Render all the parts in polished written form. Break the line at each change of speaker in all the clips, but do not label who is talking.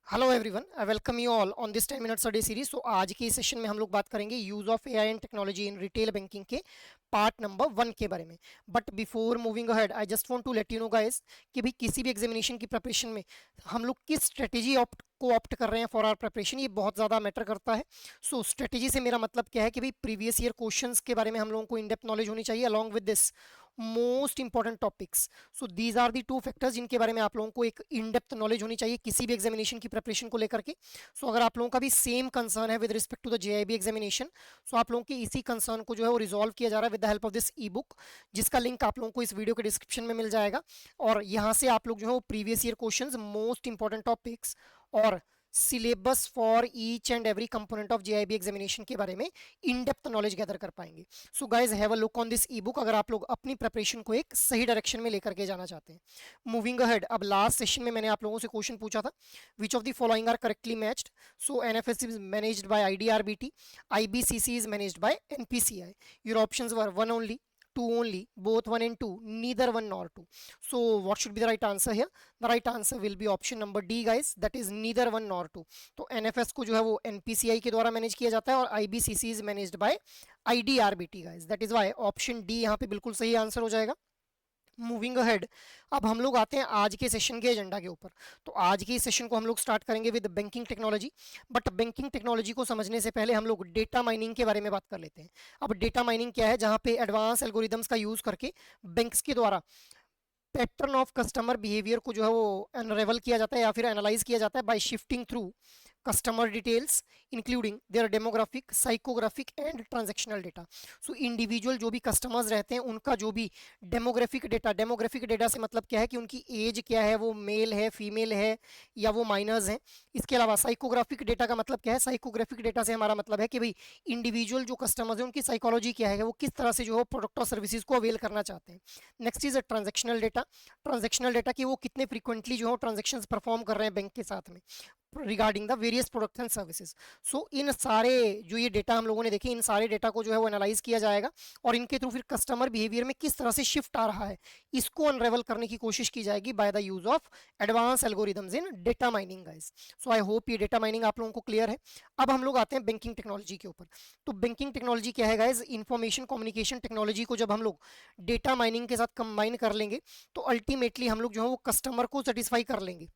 Hello everyone, I welcome you all on this 10 minutes a day series. So आज की इस session में हम लोग बात करेंगे use of AI and technology in retail banking के पार्ट नंबर 1 के बारे में। But before moving ahead I just want to let you know guys कि भाई किसी भी एग्जामिनेशन की प्रिपरेशन में हम लोग किस स्ट्रेटेजी ऑप्ट कर रहे हैं फॉर आवर प्रिपरेशन, ये बहुत ज़्यादा मैटर करता है। सो स्ट्रेटेजी से मेरा मतलब क्या है कि भाई प्रीवियस ईयर क्वेश्चंस के बारे में हम लोगों को इन डेप्थ नॉलेज होनी चाहिए along with this most important topics. So these are the two factors जिनके बारे में आप लोगों को एक इन डेप्थ नॉलेज होनी चाहिए किसी भी एग्जामिनेशन की प्रिपरेशन को लेकर के। सो अगर आप लोगों का भी सेम कंसर्न है with respect to the JAIIB examination, so आप लोगों के इसी कंसर्न को जो है वो रिजॉल्व किया जा रहा है with the help of this E book, जिसका लिंक आप लोगों को इस वीडियो के डिस्क्रिप्शन में मिल जाएगा। और यहाँ से आप लोग जो है वो previous year questions, most important topics और syllabus for each and every component of JAIIB examination के बारे में इन डेप्थ नॉलेज गैदर कर पाएंगे। So guys have a look on this ebook अगर आप लोग अपनी प्रिपरेशन को एक सही डायरेक्शन में लेकर के जाना चाहते हैं। मूविंग अहेड, अब लास्ट सेशन में मैंने आप लोगों से क्वेश्चन पूछा था, which of the following are correctly matched. So NFS is managed by IDRBT, IBCC is managed by NPCI. Your options were one only, two only, both one and two, neither one nor two. So what should be the right answer here? The right answer will be option number D guys, that is neither one nor two. तो NFS को जो है वो NPCI के द्वारा manage किया जाता है और IBCC is managed by IDRBT guys, that is why option D यहाँ पे बिल्कुल सही आंसर हो जाएगा। मूविंग अहेड, अब हम लोग आते हैं आज के सेशन के एजेंडा के ऊपर। तो आज के इस सेशन को हम लोग स्टार्ट करेंगे with banking technology. But banking technology को समझने से पहले हम लोग डेटा माइनिंग के बारे में बात कर लेते हैं। अब डेटा माइनिंग क्या है, जहां पे एडवांस एल्गोरिदम्स का यूज करके बैंक्स के द्वारा पैटर्न ऑफ कस्टमर बिहेवियर को जो है वो अनरेवल किया जाता है या फिर एनालाइज किया जाता है bye shifting through customer details including there demographic, psychographic and transactional data. So individual जो भी कस्टमर्स रहते हैं उनका जो भी डेमोग्राफिक डेटा से मतलब क्या है कि उनकी एज क्या है, वो मेल है, फीमेल है या वो माइनर्स हैं। इसके अलावा साइकोग्राफिक डेटा का मतलब क्या है, साइकोग्राफिक डेटा से हमारा मतलब है कि भाई इंडिविजुअल जो कस्टमर्स हैं उनकी साइकोलॉजी क्या है, वो किस तरह से जो है प्रोडक्ट और सर्विसेज को अवेल करना चाहते हैं। नेक्स्ट इज ट्रांजेक्शनल डेटा कि वो कितने फ्रीक्वेंटली जो है ट्रांजेक्शन परफॉर्म कर रहे हैं बैंक के साथ में regarding the various products and services. So इन सारे जो ये डेटा हम लोगों ने देखे, इन सारे डेटा को जो है वो एनालाइज किया जाएगा और इनके थ्रू फिर कस्टमर बिहेवियर में किस तरह से शिफ्ट आ रहा है इसको अनरेवल करने की कोशिश की जाएगी by the use of advance algorithms in data mining guys. So I hope ये डेटा माइनिंग आप लोगों को क्लियर है। अब हम लोग आते हैं बैंकिंग टेक्नोलॉजी के ऊपर। तो बैंकिंग टेक्नोलॉजी क्या है गाइस, इंफॉर्मेशन कम्युनिकेशन टेक्नोलॉजी को जब हम लोग डेटा माइनिंग के साथ कंबाइन कर लेंगे तो अल्टीमेटली हम लोग जो है वो कस्टमर को सेटिस्फाई कर लेंगे।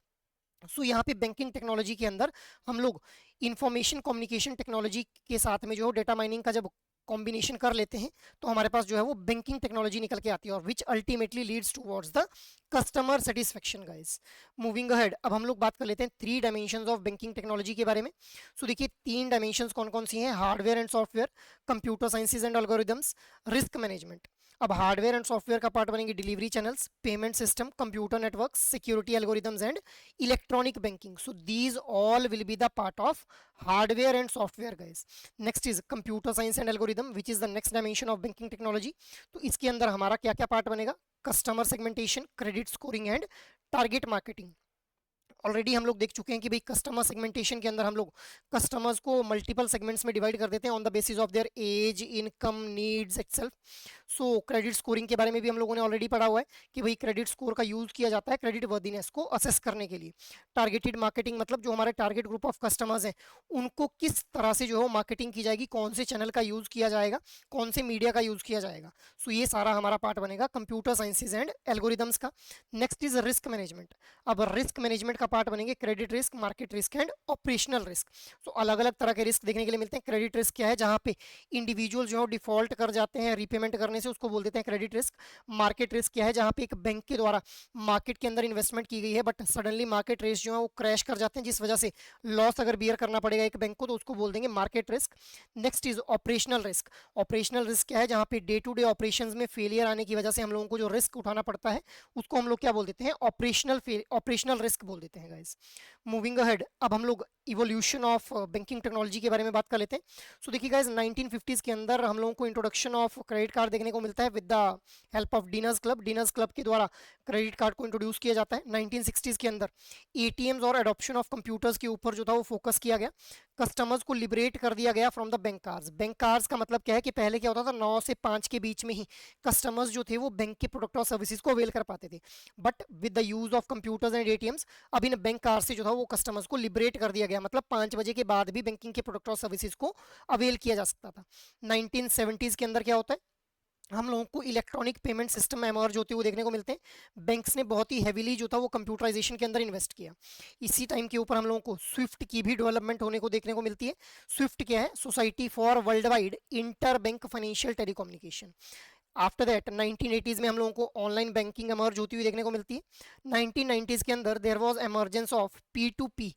सो यहाँ पे बैंकिंग टेक्नोलॉजी के अंदर हम लोग इंफॉर्मेशन कम्युनिकेशन टेक्नोलॉजी के साथ में जो डेटा माइनिंग का जब कॉम्बिनेशन कर लेते हैं तो हमारे पास जो है वो बैंकिंग टेक्नोलॉजी निकल के आती है और which ultimately leads towards the customer satisfaction guys. Moving ahead, अब हम लोग बात कर लेते हैं three dimensions of banking technology के बारे में। सो देखिए तीन डायमेंशंस कौन कौन सी हैं, hardware and software, computer sciences and algorithms, risk management. अब हार्डवेयर एंड सॉफ्टवेयर का पार्ट बनेंगे delivery channels, payment system, computer network, security algorithms and electronic banking. So these all will be the part of hardware and software guys. Next is computer science and algorithm which is the next dimension of banking technology. तो इसके अंदर हमारा क्या क्या part बनेगा, customer segmentation, credit scoring and target marketing. Already हम लोग देख चुके हैं कि भाई कस्टमर सेगमेंटेशन के अंदर हम लोग कस्टमर्स को मल्टीपल सेगमेंट्स में डिवाइड कर देते हैं on the basis of their age, income, needs itself. So credit scoring के बारे में भी हम लोगों ने ऑलरेडी पढ़ा हुआ है कि भाई क्रेडिट स्कोर का यूज किया जाता है क्रेडिट वर्दीनेस को असेस करने के लिए। टारगेटेड मार्केटिंग मतलब जो हमारे टारगेट ग्रुप ऑफ कस्टमर्स हैं उनको किस तरह से जो है मार्केटिंग की जाएगी, कौन से चैनल का यूज किया जाएगा, कौन से मीडिया का यूज किया जाएगा। सो ये सारा हमारा पार्ट बनेगा कंप्यूटर साइंसेज एंड एल्गोरिदम्स का। Next is risk management. अब रिस्क मैनेजमेंट का पार्ट बनेंगे credit risk, market risk and operational risk. So अलग अलग तरह के रिस्क देखने के लिए मिलते हैं। क्रेडिट रिस्क क्या है, जहां पे इंडिविजुअल जो है डिफॉल्ट कर जाते हैं रीपेमेंट करने से, उसको बोल देते हैं क्रेडिट रिस्क। मार्केट रिस्क क्या है, जहां पे एक बैंक के द्वारा मार्केट के अंदर इन्वेस्टमेंट की गई है बट सडनली मार्केट रेस जो है वो क्रैश कर जाते हैं जिस वजह से लॉस अगर बियर करना पड़ेगा एक बैंक को तो उसको बोल देंगे market risk. Next is operational risk. Operational risk क्या है, जहां पे डे टू डे ऑपरेशंस में फेलियर आने की वजह से हम लोगों को जो रिस्क उठाना पड़ता है उसको हम लोग क्या बोल देते हैं, ऑपरेशनल रिस्क बोल देते हैं गाइस। मूविंग अहेड, अब हम लोग इवोल्यूशन ऑफ बैंकिंग टेक्नोलॉजी के बारे में बात कर लेते हैं। सो देखिए गाइस 1950s के अंदर हम लोगों को इंट्रोडक्शन ऑफ क्रेडिट कार्ड देखने को मिलता है with the help of Diners Club. Diners Club के द्वारा क्रेडिट कार्ड को इंट्रोड्यूस किया जाता है। 1960s के अंदर एटीएम्स और एडॉप्शन ऑफ कंप्यूटर्स के ऊपर जो था वो फोकस किया गया। कस्टमर्स को लिबरेट कर दिया गया from the bank cards. Bank cards का मतलब क्या है कि पहले क्या होता था 9 से 5 के बीच में ही कस्टमर्स जो थे वो बैंक के प्रोडक्ट और सर्विसेज को अवेल कर पाते थे। But with the use of computers and ATMs अब बिन बैंक आवर से जो था वो कस्टमर्स को लिबरेट कर दिया गया, मतलब 5 बजे के बाद भी बैंकिंग के प्रोडक्ट और सर्विसेज को अवेल किया जा सकता था। 1970s के अंदर क्या होता है, हम लोगों को इलेक्ट्रॉनिक पेमेंट सिस्टम एमर्ज होते हुए देखने को मिलते हैं। बैंक्स ने बहुत ही हैवीली जो था वो कंप्यूटराइजेशन के अंदर इन्वेस्ट किया। इसी टाइम के ऊपर हम लोगों को स्विफ्ट की भी डेवलपमेंट होने को देखने को मिलती है। स्विफ्ट क्या है, society for world wide inter bank financial telecommunication. After that 1980s में हम लोगों को ऑनलाइन बैंकिंग एमर्ज होती हुई देखने को मिलती है। 1990s के अंदर there was emergence of P two P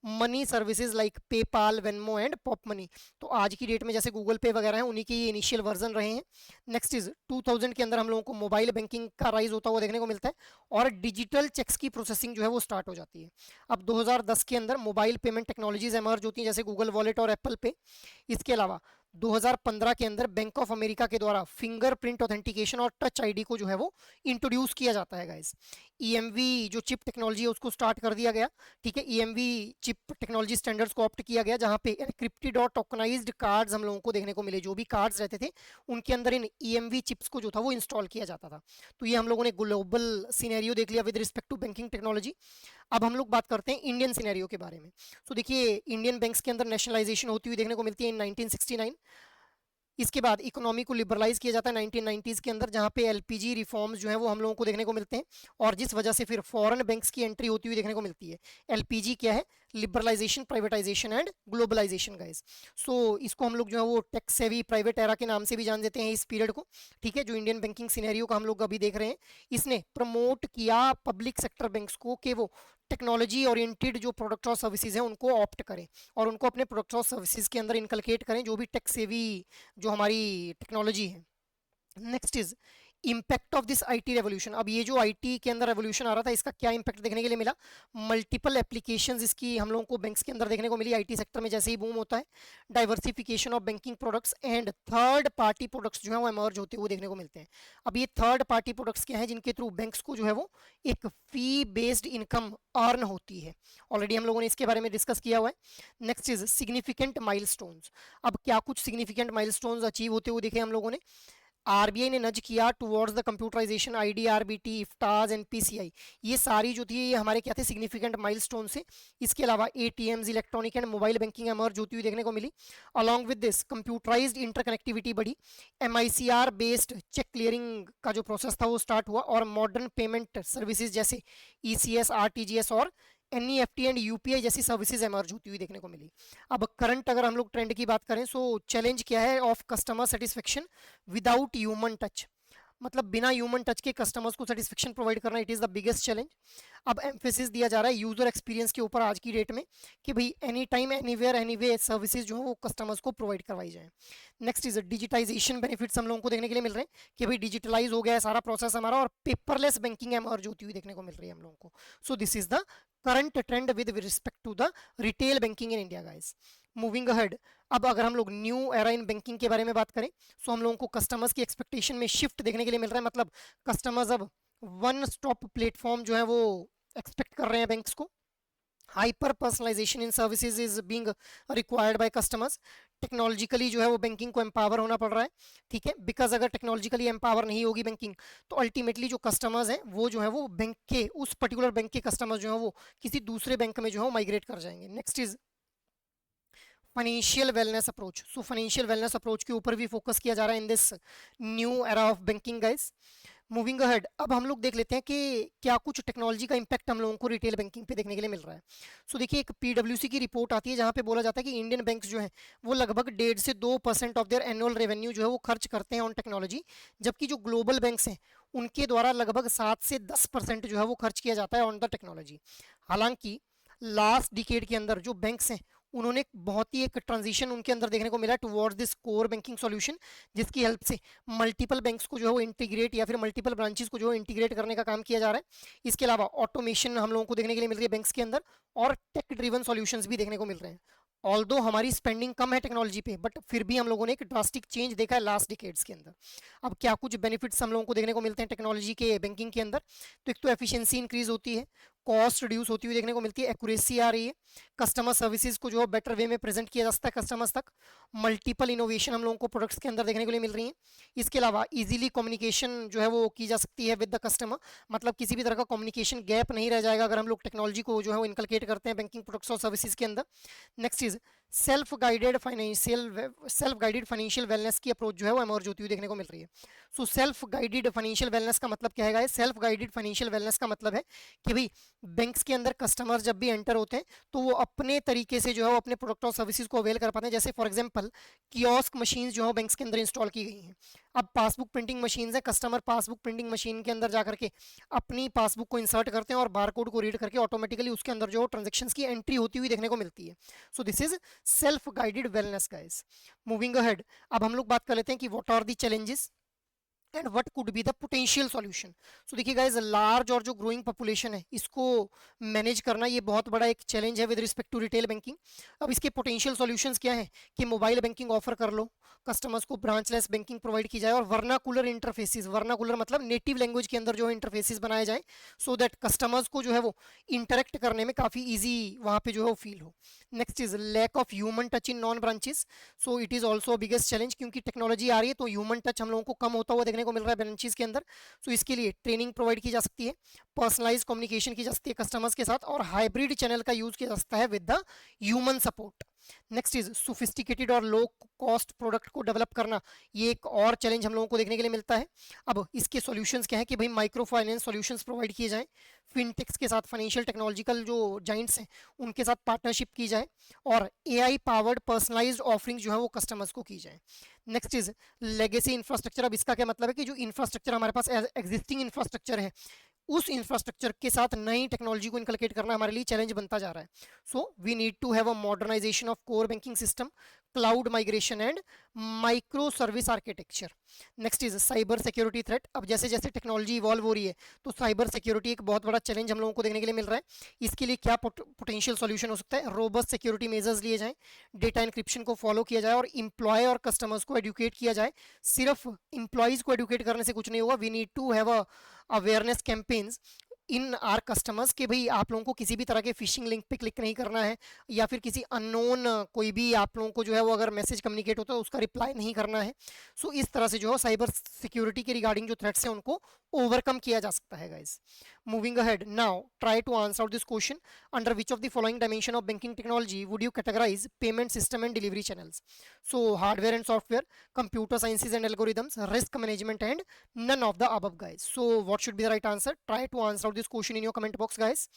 money services like PayPal, Venmo and Popmoney. तो आज की डेट में जैसे गूगल पे वगैरह हैं, उन्हीं के ये इनिशियल वर्जन रहे हैं। नेक्स्ट इज 2000 के अंदर हम लोगों को मोबाइल बैंकिंग का राइज होता हुआ देखने को मिलता है और डिजिटल चेक्स की प्रोसेसिंग जो है वो स्टार्ट हो जाती है। अब 2010 के अंदर मोबाइल पेमेंट टेक्नोलॉजीज एमर्ज होती हैं, जैसे गूगल वॉलेट और एप्पल पे। इसके अलावा 2015 के अंदर बैंक ऑफ अमेरिका के द्वारा फिंगरप्रिंट ऑथेंटिकेशन और टच आईडी को जो है वो इंट्रोड्यूस किया जाता है गाइस। ईएमवी जो चिप टेक्नोलॉजी है उसको स्टार्ट कर दिया गया, ठीक है। ईएमवी चिप टेक्नोलॉजी स्टैंडर्ड्स को ऑप्ट किया गया, जहां पे एनक्रिप्टेड और टोकनाइज्ड कार्ड्स हम लोगों को देखने को मिले। जो भी कार्ड्स रहते थे उनके अंदर इन ईएमवी चिप्स को जो था वो इंस्टॉल किया जाता था। तो ये हम लोगों ने ग्लोबल सिनेरियो देख लिया with respect to banking technology. अब हम लोग बात करते हैं इंडियन सिनेरियो के बारे में। तो देखिए, इंडियन बैंक्स के अंदर नेशनलाइजेशन होती हुई देखने को मिलती है इन 1969। इसके बाद इकोनॉमी को लिबरलाइज किया जाता है 1990s के अंदर, जहां पे एलपीजी रिफॉर्म्स जो है वो हम लोगों को देखने को मिलते हैं, और जिस वजह से फिर फॉरेन बैंक्स की एंट्री होती हुई देखने को मिलती है। एलपीजी क्या है, liberalisation, privatisation and globalisation guys. So इसको हम लोग जो है वो टेक्स सेवी प्राइवेट एरा के नाम से भी जान देते हैं इस पीरियड को, ठीक है। जो इंडियन बैंकिंग सिनेरियो का हम लोग अभी देख रहे हैं, इसने प्रमोट किया पब्लिक सेक्टर बैंक्स को कि वो टेक्नोलॉजी ओरिएंटेड जो प्रोडक्ट और सर्विसेज हैं उनको ऑप्ट करें और उनको अपने प्रोडक्ट और सर्विसेज के अंदर इनकलकेट करें, जो भी टेक्स सेवी जो हमारी टेक्नोलॉजी है। Next is impact of this IT revolution. अब ये जो आईटी के अंदर रेवोल्यूशन आ रहा था, इसका क्या इम्पैक्ट देखने के लिए मिला, मल्टीपल एप्लीकेशंस इसकी हम लोगों को बैंक्स के अंदर देखने को मिली आईटी सेक्टर में जैसे ही बूम होता है। Diversification of banking products and third party products जो है वो एमर्ज होते हुए देखने को मिलते हैं। अब ये थर्ड पार्टी प्रोडक्ट्स क्या है, जिनके थ्रू बैंक्स को जो है वो एक फी बेस्ड इनकम अर्न होती है। ऑलरेडी हम लोगों ने इसके बारे में डिस्कस किया हुआ है। Next is significant milestones. अब क्या कुछ सिग्निफिकेंट माइलस्टोन्स अचीव होते हुए देखे हम लोगों ने। आरबीआई ने नज किया towards the computerisation, IDRBT, IFTAS and PCI. ये सारी जो थी ये हमारे क्या थे, सिग्निफिकेंट माइलस्टोन से। इसके अलावा ATMs, electronic and mobile banking emerge होती हुई देखने को मिली। Along with this computerised interconnectivity बढ़ी, एमआईसीआर बेस्ड चेक क्लियरिंग का जो प्रोसेस था वो स्टार्ट हुआ, और मॉडर्न पेमेंट सर्विसेज जैसे ईसीएस, आरटीजीएस और एनईएफटी एंड यूपीआई जैसी सर्विसेज एमर्ज होती हुई देखने को मिली। अब करंट अगर हम लोग ट्रेंड की बात करें, सो चैलेंज क्या है of customer satisfaction without human touch, मतलब बिना ह्यूमन टच के कस्टमर्स को सेटिस्फेक्शन प्रोवाइड करना, it is the biggest challenge. अब एम्फेसिस दिया जा रहा है यूजर एक्सपीरियंस के ऊपर आज की डेट में, कि भाई any time anywhere anyway services जो है वो कस्टमर्स को प्रोवाइड करवाई जाए। नेक्स्ट इज डिजिटाइजेशन बेनिफिट्स हम लोगों को देखने के लिए मिल रहे हैं कि भाई डिजिटलाइज हो गया है सारा प्रोसेस हमारा, और पेपरलेस बैंकिंग एमर्ज होती हुई देखने को मिल रही है हम लोगों को। So this is the current trend with respect to the retail banking in India guys. Moving ahead, अब अगर हम लोग न्यू एरा इन बैंकिंग के बारे में बात करें, सो हम लोगों को कस्टमर्स की एक्सपेक्टेशन में शिफ्ट देखने के लिए मिल रहा है। मतलब कस्टमर्स अब वन स्टॉप प्लेटफॉर्म जो है वो एक्सपेक्ट कर रहे हैं बैंक्स को। Hyper personalization in services is being required by customers. Technologically जो है वो बैंकिंग को एम्पावर होना पड़ रहा है, ठीक है। बिकॉज अगर टेक्नोलॉजिकली एम्पावर नहीं होगी बैंकिंग, तो अल्टीमेटली जो कस्टमर्स हैं वो जो है वो बैंक के उस पर्टिकुलर बैंक के कस्टमर्स जो है वो किसी दूसरे बैंक में जो है वो माइग्रेट कर जाएंगे। Next is financial wellness approach. So financial wellness approach के ऊपर भी फोकस किया जा रहा है in this new era of banking guys. Moving ahead, अब हम लोग देख लेते हैं कि क्या कुछ टेक्नोलॉजी का इंपैक्ट हम लोगों को रिटेल बैंकिंग पे देखने के लिए मिल रहा है। सो देखिए, एक पीडब्ल्यूसी की रिपोर्ट आती है जहां पे बोला जाता है कि इंडियन बैंक्स जो है वो लगभग 1.5 से 2% ऑफ देयर एनुअल रेवेन्यू जो है वो खर्च करते हैं ऑन टेक्नोलॉजी, जबकि जो ग्लोबल बैंक्स हैं उनके द्वारा लगभग 7 से 10% जो है वो खर्च किया जाता है ऑन द टेक्नोलॉजी। हालांकि लास्ट डिकेड के अंदर जो बैंक्स हैं उन्होंने बहुत ही एक ट्रांजिशन उनके अंदर देखने को मिला towards this core banking solution, जिसकी हेल्प से मल्टीपल बैंक्स को जो है वो इंटीग्रेट या फिर मल्टीपल ब्रांचेस को जो है इंटीग्रेट करने का काम किया जा रहा है। इसके अलावा ऑटोमेशन हम लोगों को देखने के लिए मिल रही है बैंक्स के अंदर, और टेक ड्रिवन सॉल्यूशंस भी देखने को मिल रहे हैं। ऑल्दो हमारी स्पेंडिंग कम है टेक्नोलॉजी पे, बट फिर भी हम लोगों ने एक ड्रास्टिक चेंज देखा है लास्ट डिकेड्स के अंदर। अब क्या कुछ बेनिफिट्स हम लोगों को देखने को मिलते हैं टेक्नोलॉजी के बैंकिंग के अंदर, तो एक तो एफिशिएंसी इंक्रीज होती है, कॉस्ट रिड्यूस होती हुई देखने को मिलती है, एक्यूरेसी आ रही है, कस्टमर सर्विसेज को जो है बेटर वे में प्रेजेंट किया जा सकता है कस्टमर्स तक, मल्टीपल इनोवेशन हम लोगों को प्रोडक्ट्स के अंदर देखने को लिए मिल रही है। इसके अलावा इजीली कम्युनिकेशन जो है वो की जा सकती है विद द कस्टमर, मतलब किसी भी तरह का कम्युनिकेशन गैप नहीं रह जाएगा अगर हम लोग टेक्नोलॉजी को जो है वो इनकलकेट करते हैं बैंकिंग प्रोडक्ट्स और सर्विसेज के अंदर। Next is self guided financial wellness की अप्रोच जो है वो इमर्ज होती हुई देखने को मिल रही है। So self guided financial wellness का मतलब क्या है? सेल्फ गाइडेड फाइनेंशियल वेलनेस का मतलब है कि भाई बैंक्स के अंदर कस्टमर जब भी एंटर होते हैं तो वो अपने तरीके से जो है वो अपने प्रोडक्ट और सर्विसेज को अवेल कर पाते हैं। जैसे फॉर एग्जांपल कियोस्क मशीन्स जो है बैंक्स के अंदर इंस्टॉल की गई हैं। अब पासबुक प्रिंटिंग मशीन्स है, कस्टमर पासबुक प्रिंटिंग मशीन के अंदर जाकर के अपनी पासबुक को इंसर्ट करते हैं और बारकोड को रीड करके ऑटोमेटिकली उसके अंदर जो ट्रांजेक्शंस की एंट्री होती हुई देखने को मिलती है। So this is self guided wellness guys. Moving ahead, अब हम लोग बात कर लेते हैं कि what are the challenges and what could be the potential solution. So देखिए गाइस, लार्ज और जो ग्रोइंग पॉपुलेशन है इसको मैनेज करना ये बहुत बड़ा एक चैलेंज है with respect to retail banking. अब इसके पोटेंशियल सॉल्यूशंस क्या है कि मोबाइल बैंकिंग ऑफर कर लो, कस्टमर्स को ब्रांचलेस बैंकिंग प्रोवाइड की जाए और वर्नाकुलर इंटरफेसेस, वर्नाकुलर मतलब नेटिव लैंग्वेज के अंदर जो इंटरफेसेस बनाए जाए सो दैट कस्टमर्स को जो है वो इंटरेक्ट करने में काफ़ी ईजी वहाँ पे जो है वो फील हो। Next is lack of human touch in non branches. So it is also biggest challenge, क्योंकि टेक्नोलॉजी आ रही है तो ह्यूमन टच हम लोगों को कम होता हुआ देखने को मिल रहा है ब्रांचेस के अंदर। सो इसके लिए ट्रेनिंग प्रोवाइड की जा सकती है, पर्सनलाइज कम्युनिकेशन की जा सकती है कस्टमर्स के साथ और हाइब्रिड चैनल का यूज किया जा सकता है with the human support. Next is sophisticated और लो कॉस्ट प्रोडक्ट को डेवलप करना, ये एक और चैलेंज हम लोगों को देखने के लिए मिलता है। अब इसके सॉल्यूशंस क्या है कि भाई माइक्रो फाइनेंस सॉल्यूशंस प्रोवाइड किए जाएं, फिनटेक्स के साथ, फाइनेंशियल टेक्नोलॉजिकल जो जाइंट्स हैं उनके साथ पार्टनरशिप की जाए और एआई पावर्ड पर्सनलाइज्ड ऑफरिंग जो है वो कस्टमर्स को की जाए। Next is legacy infrastructure. अब इसका क्या मतलब है कि जो इंफ्रास्ट्रक्चर हमारे पास एग्जिस्टिंग इंफ्रास्ट्रक्चर है उस इंफ्रास्ट्रक्चर के साथ नई टेक्नोलॉजी को इनकलकेट करना हमारे लिए चैलेंज बनता जा रहा है। So we need to have a modernization of core banking system, cloud migration and micro service architecture. Next is cyber security threat. अब जैसे जैसे टेक्नोलॉजी इवॉल्व हो रही है तो साइबर सिक्योरिटी एक बहुत बड़ा चैलेंज हम लोगों को देखने के लिए मिल रहा है। इसके लिए क्या पोटेंशियल सॉल्यूशन हो सकता है? रोबस्ट सिक्योरिटी मेजर्स लिए जाएं, डेटा इंक्रिप्शन को फॉलो किया जाए और एम्प्लॉय और कस्टमर्स को एडुकेट किया जाए। सिर्फ एम्प्लॉयज़ को एडुकेट करने से कुछ नहीं होगा, we need to have a awareness campaigns in our customers के भाई आप लोगों को किसी भी तरह के फिशिंग लिंक पे क्लिक नहीं करना है या फिर किसी अननोन कोई भी आप लोगों को जो है वो अगर मैसेज कम्युनिकेट होता है उसका रिप्लाई नहीं करना है। सो इस तरह से जो है साइबर सिक्योरिटी के रिगार्डिंग जो थ्रेट्स हैं उनको ओवरकम किया जा सकता है guys. Moving ahead, now try to answer this question, under which of the following dimension of banking technology would you categorize payment system and delivery channels? So hardware and software, computer sciences and algorithms, risk management and none of the above guys. So what should be the right answer? Try to answer this question in your comment box guys.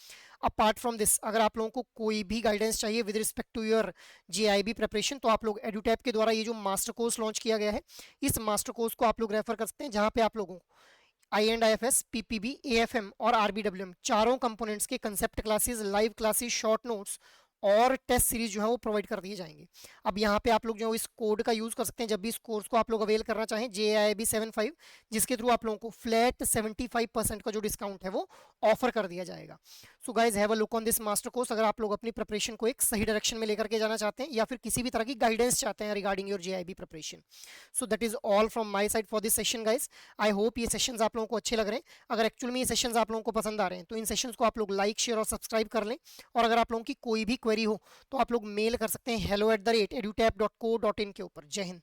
Apart from this, अगर आप लोगों को कोई भी guidance चाहिए with respect to your JIB preparation तो आप लोग एडुटैप के द्वारा ये जो मास्टर कोर्स लॉन्च किया गया है इस मास्टर कोर्स को आप लोग रेफर कर सकते हैं, जहाँ पे आप लोगों को INDFS, PPB, AFM और RBWM चारों कंपोनेंट्स के concept classes, live classes, short notes और टेस्ट सीरीज जो है वो प्रोवाइड कर दिए जाएंगे। अब यहाँ पे आप लोग जो इस कोड का यूज़ कर सकते हैं जब भी इस कोर्स को आप लोग अवेल करना चाहें, JIB 75, जिसके थ्रू आप लोगों को फ्लैट 75% का जो डिस्काउंट है वो ऑफर कर दिया जाएगा। सो guys have a look on this master course अगर आप लोग अपनी प्रिपरेशन को एक सही डायरेक्शन में लेकर के जाना चाहते हैं या फिर किसी भी तरह की गाइडेंस चाहते हैं regarding your JIB preparation. So that is all from my side for this session guys. I hope ये सेशंस आप लोगों को अच्छे लग रहे हैं। अगर एक्चुअल में ये सेशंस आप लोगों को पसंद आ रहे हैं तो इन सेशंस को आप लोग लाइक, शेयर और सब्सक्राइब कर लें। और अगर आप लोगों की कोई भी क्वेरी हो तो आप लोग मेल कर सकते हैं hello@edutap.co.in के ऊपर। जय हिंद।